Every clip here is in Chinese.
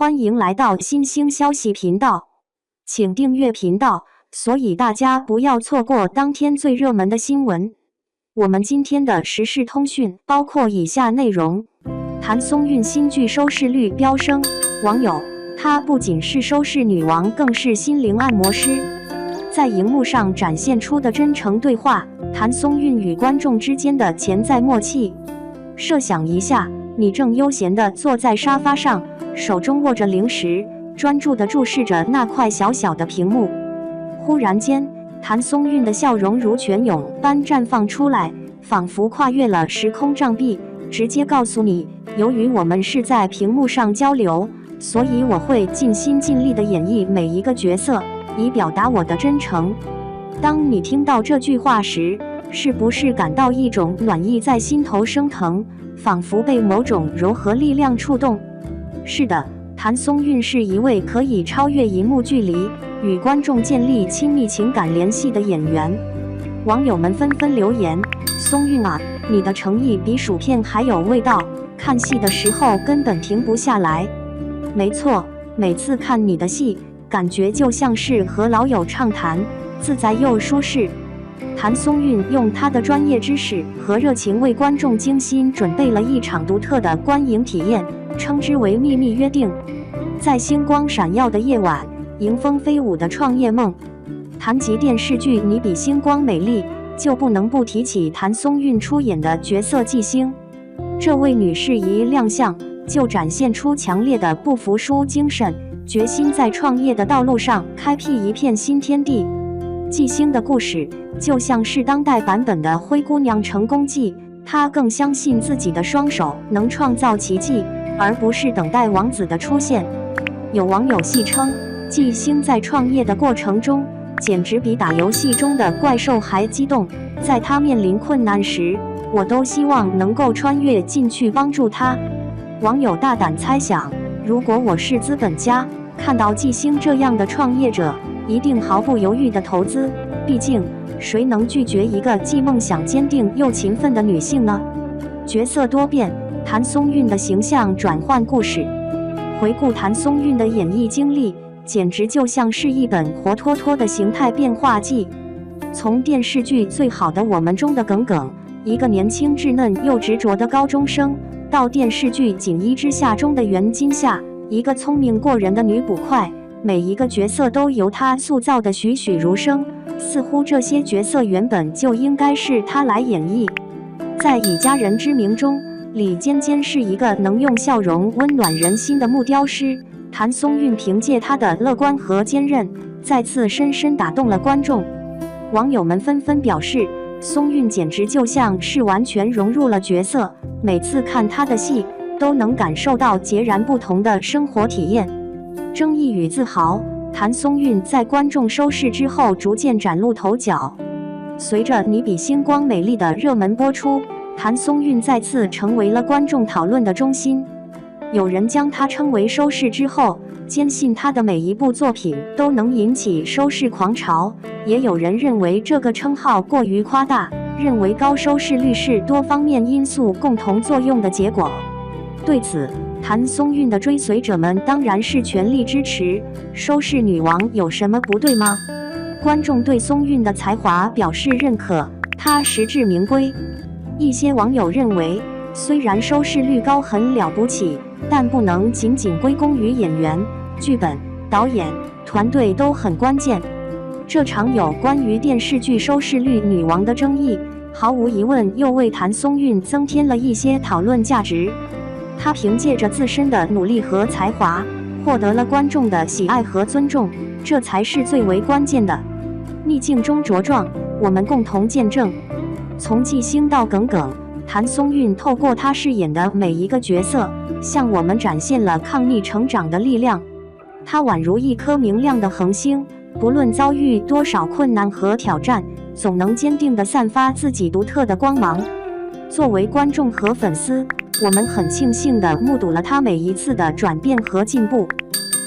欢迎来到新兴消息频道，请订阅频道，所以大家不要错过当天最热门的新闻。我们今天的时事通讯包括以下内容：谭松韵新剧收视率飙升，网友，她不仅是收视女王，更是心灵按摩师。在荧幕上展现出的真诚对话，谭松韵与观众之间的潜在默契。设想一下，你正悠闲地坐在沙发上，手中握着零食，专注地注视着那块小小的屏幕。忽然间，谭松韵的笑容如泉涌般绽放出来，仿佛跨越了时空障壁，直接告诉你，由于我们是在屏幕上交流，所以我会尽心尽力地演绎每一个角色，以表达我的真诚。当你听到这句话时，是不是感到一种暖意在心头升腾，仿佛被某种柔和力量触动？是的，谭松韵是一位可以超越荧幕距离，与观众建立亲密情感联系的演员。网友们纷纷留言：松韵啊，你的诚意比薯片还有味道，看戏的时候根本停不下来。没错，每次看你的戏，感觉就像是和老友畅谈，自在又舒适。谭松韵用她的专业知识和热情为观众精心准备了一场独特的观影体验，称之为秘密约定。在星光闪耀的夜晚，迎风飞舞的创业梦。谈及电视剧《你比星光美丽》，就不能不提起谭松韵出演的角色纪星。这位女士一亮相就展现出强烈的不服输精神，决心在创业的道路上开辟一片新天地。纪星的故事就像是当代版本的灰姑娘成功记，她更相信自己的双手能创造奇迹，而不是等待王子的出现。有网友戏称，纪星在创业的过程中，简直比打游戏中的怪兽还激动。在他面临困难时，我都希望能够穿越进去帮助他。网友大胆猜想，如果我是资本家，看到纪星这样的创业者，一定毫不犹豫地投资。毕竟，谁能拒绝一个既梦想坚定又勤奋的女性呢？角色多变，谭松韵的形象转换故事。回顾谭松韵的演艺经历，简直就像是一本活脱脱的形态变化记。从电视剧《最好的我们》中的耿耿，一个年轻稚嫩又执着的高中生，到电视剧《锦衣之下》中的袁今夏，一个聪明过人的女捕快，每一个角色都由她塑造得栩栩如生，似乎这些角色原本就应该是她来演绎。在《以家人之名》中，李尖尖是一个能用笑容温暖人心的木雕师，谭松韵凭借她的乐观和坚韧，再次深深打动了观众。网友们纷纷表示，松韵简直就像是完全融入了角色，每次看她的戏，都能感受到截然不同的生活体验。争议与自豪，谭松韵在观众收视之后逐渐崭露头角。随着《你比星光美丽》的热门播出，谭松韵再次成为了观众讨论的中心。有人将她称为收视之后，坚信她的每一部作品都能引起收视狂潮，也有人认为这个称号过于夸大，认为高收视率是多方面因素共同作用的结果。对此，谭松韵的追随者们当然是全力支持，收视女王有什么不对吗？观众对松韵的才华表示认可，她实至名归。一些网友认为，虽然收视率高很了不起，但不能仅仅归功于演员、剧本、导演、团队都很关键。这场有关于电视剧收视率女王的争议，毫无疑问又为谭松韵增添了一些讨论价值。她凭借着自身的努力和才华，获得了观众的喜爱和尊重，这才是最为关键的。逆境中茁壮，我们共同见证。从纪星到耿耿，谭松韵透过她饰演的每一个角色，向我们展现了抗逆成长的力量。她宛如一颗明亮的恒星，不论遭遇多少困难和挑战，总能坚定地散发自己独特的光芒。作为观众和粉丝，我们很庆幸地目睹了她每一次的转变和进步。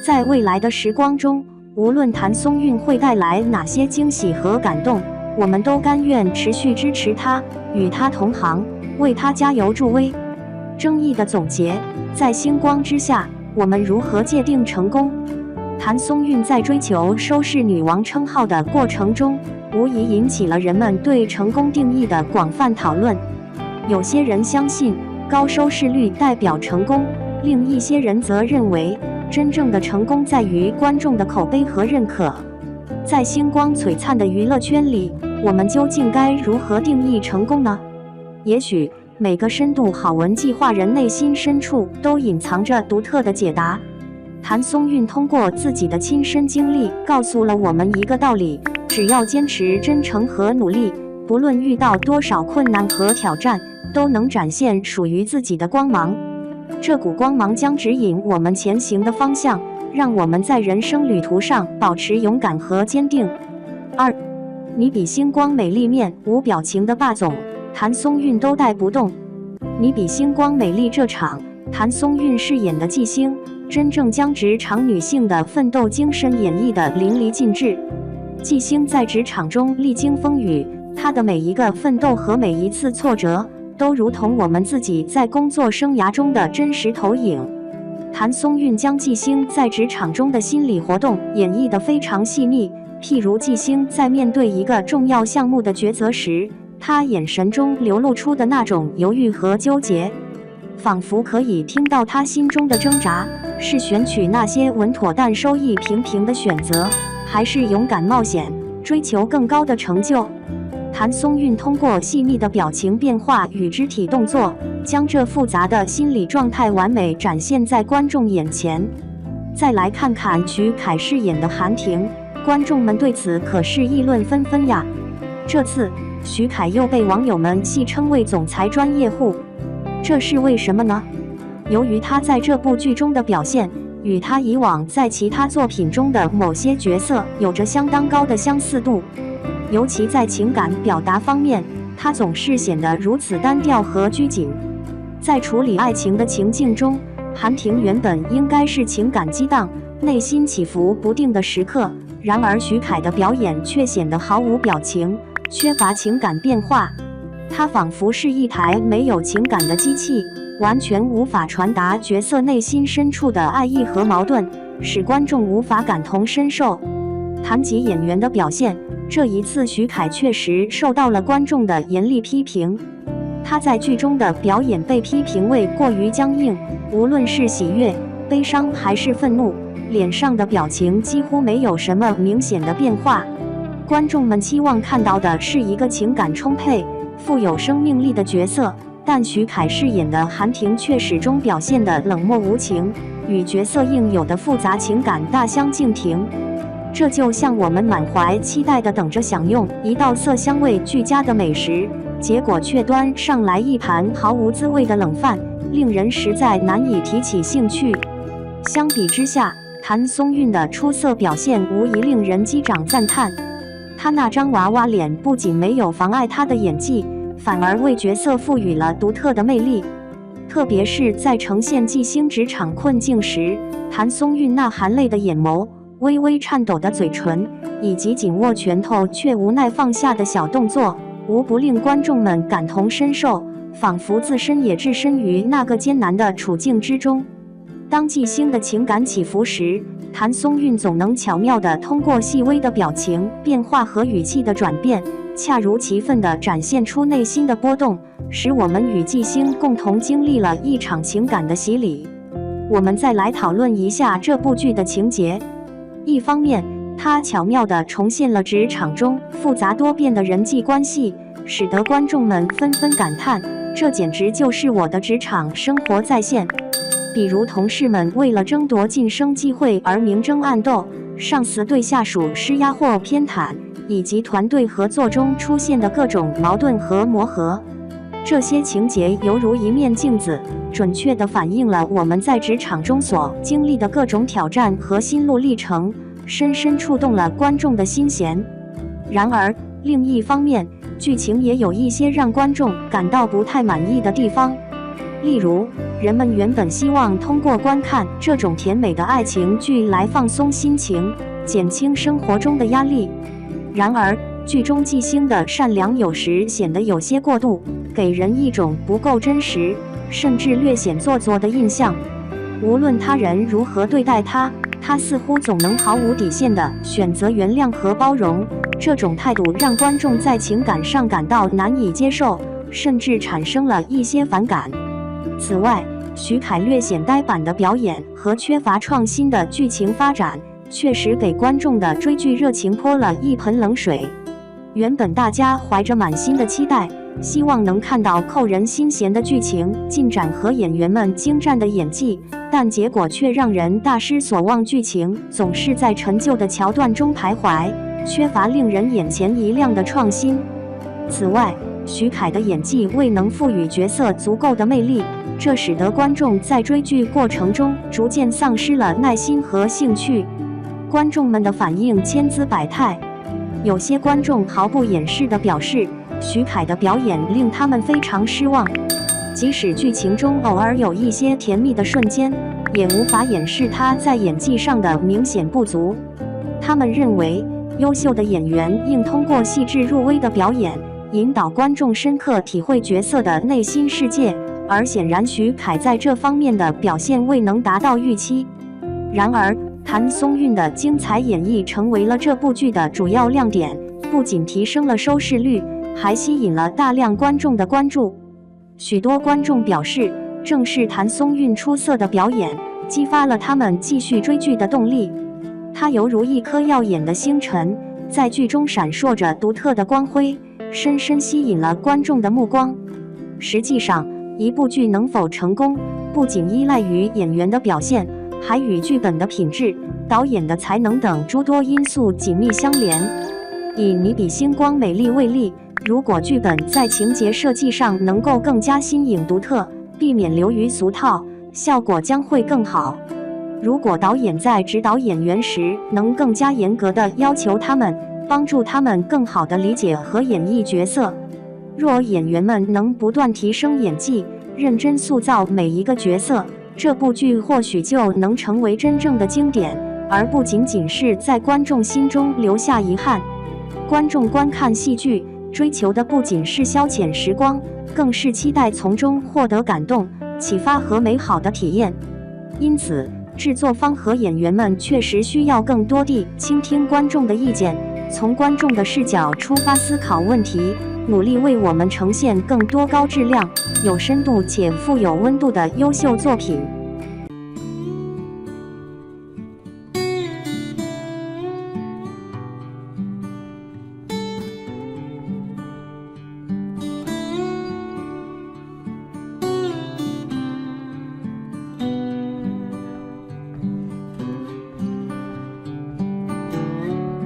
在未来的时光中，无论谭松韵会带来哪些惊喜和感动，我们都甘愿持续支持她，与她同行，为她加油助威。争议的总结，在星光之下，我们如何界定成功？谭松韵在追求收视女王称号的过程中，无疑引起了人们对成功定义的广泛讨论。有些人相信高收视率代表成功，另一些人则认为真正的成功在于观众的口碑和认可。在星光璀璨的娱乐圈里，我们究竟该如何定义成功呢？也许每个深度好文计划人内心深处都隐藏着独特的解答。谭松韵通过自己的亲身经历告诉了我们一个道理：只要坚持真诚和努力，不论遇到多少困难和挑战，都能展现属于自己的光芒。这股光芒将指引我们前行的方向，让我们在人生旅途上保持勇敢和坚定。2. 你比星光美丽面无表情的霸总，谭松韵都带不动。你比星光美丽这场，谭松韵饰演的纪星，真正将职场女性的奋斗精神演绎得淋漓尽致。纪星在职场中历经风雨，她的每一个奋斗和每一次挫折，都如同我们自己在工作生涯中的真实投影。谭松韵将纪星在职场中的心理活动演绎得非常细腻，譬如纪星在面对一个重要项目的抉择时，她眼神中流露出的那种犹豫和纠结，仿佛可以听到她心中的挣扎，是选取那些稳妥但收益平平的选择，还是勇敢冒险，追求更高的成就？谭松韵通过细腻的表情变化与肢体动作，将这复杂的心理状态完美展现在观众眼前。再来看看徐凯饰演的韩婷，观众们对此可是议论纷纷呀。这次徐凯又被网友们戏称为总裁专业户，这是为什么呢？由于他在这部剧中的表现与他以往在其他作品中的某些角色有着相当高的相似度，尤其在情感表达方面，他总是显得如此单调和拘谨。在处理爱情的情境中，韩婷原本应该是情感激荡、内心起伏不定的时刻，然而徐凯的表演却显得毫无表情，缺乏情感变化。他仿佛是一台没有情感的机器，完全无法传达角色内心深处的爱意和矛盾，使观众无法感同身受。谈及演员的表现，这一次徐凯确实受到了观众的严厉批评。他在剧中的表演被批评为过于僵硬，无论是喜悦、悲伤还是愤怒，脸上的表情几乎没有什么明显的变化。观众们期望看到的是一个情感充沛、富有生命力的角色，但徐凯饰演的韩婷却始终表现得冷漠无情，与角色应有的复杂情感大相径庭。这就像我们满怀期待地等着享用一道色香味俱佳的美食，结果却端上来一盘毫无滋味的冷饭，令人实在难以提起兴趣。相比之下，谭松韵的出色表现无疑令人击掌赞叹。她那张娃娃脸不仅没有妨碍她的演技，反而为角色赋予了独特的魅力。特别是在呈现纪星职场困境时，谭松韵那含泪的眼眸、微微颤抖的嘴唇，以及紧握拳头却无奈放下的小动作，无不令观众们感同身受，仿佛自身也置身于那个艰难的处境之中。当纪星的情感起伏时，谭松韵总能巧妙地通过细微的表情变化和语气的转变，恰如其分地展现出内心的波动，使我们与纪星共同经历了一场情感的洗礼。我们再来讨论一下这部剧的情节。一方面，它巧妙地重现了职场中复杂多变的人际关系，使得观众们纷纷感叹，这简直就是我的职场生活再现。比如同事们为了争夺晋升机会而明争暗斗，上司对下属施压或偏袒，以及团队合作中出现的各种矛盾和磨合。这些情节犹如一面镜子，准确地反映了我们在职场中所经历的各种挑战和心路历程，深深触动了观众的心弦。然而，另一方面，剧情也有一些让观众感到不太满意的地方。例如，人们原本希望通过观看这种甜美的爱情剧来放松心情，减轻生活中的压力。然而，剧中纪星的善良有时显得有些过度，给人一种不够真实，甚至略显做作的印象。无论他人如何对待他，他似乎总能毫无底线地选择原谅和包容。这种态度让观众在情感上感到难以接受，甚至产生了一些反感。此外，徐凯略显呆板的表演和缺乏创新的剧情发展，确实给观众的追剧热情泼了一盆冷水。原本大家怀着满心的期待，希望能看到扣人心弦的剧情进展和演员们精湛的演技，但结果却让人大失所望。剧情总是在陈旧的桥段中徘徊，缺乏令人眼前一亮的创新。此外，徐凯的演技未能赋予角色足够的魅力，这使得观众在追剧过程中逐渐丧失了耐心和兴趣。观众们的反应千姿百态，有些观众毫不掩饰地表示，徐凯的表演令他们非常失望。即使剧情中偶尔有一些甜蜜的瞬间，也无法掩饰他在演技上的明显不足。他们认为，优秀的演员应通过细致入微的表演，引导观众深刻体会角色的内心世界，而显然徐凯在这方面的表现未能达到预期。然而，谭松韵的精彩演绎成为了这部剧的主要亮点，不仅提升了收视率，还吸引了大量观众的关注。许多观众表示，正是谭松韵出色的表演，激发了他们继续追剧的动力。她犹如一颗耀眼的星辰，在剧中闪烁着独特的光辉，深深吸引了观众的目光。实际上，一部剧能否成功，不仅依赖于演员的表现，还与剧本的品质、导演的才能等诸多因素紧密相连。以《你比星光美丽》为例，如果剧本在情节设计上能够更加新颖独特，避免流于俗套，效果将会更好。如果导演在指导演员时能更加严格地要求他们，帮助他们更好地理解和演绎角色，若演员们能不断提升演技，认真塑造每一个角色，这部剧或许就能成为真正的经典，而不仅仅是在观众心中留下遗憾。观众观看戏剧追求的不仅是消遣时光，更是期待从中获得感动、启发和美好的体验。因此，制作方和演员们确实需要更多地倾听观众的意见，从观众的视角出发思考问题，努力为我们呈现更多高质量、有深度且富有温度的优秀作品。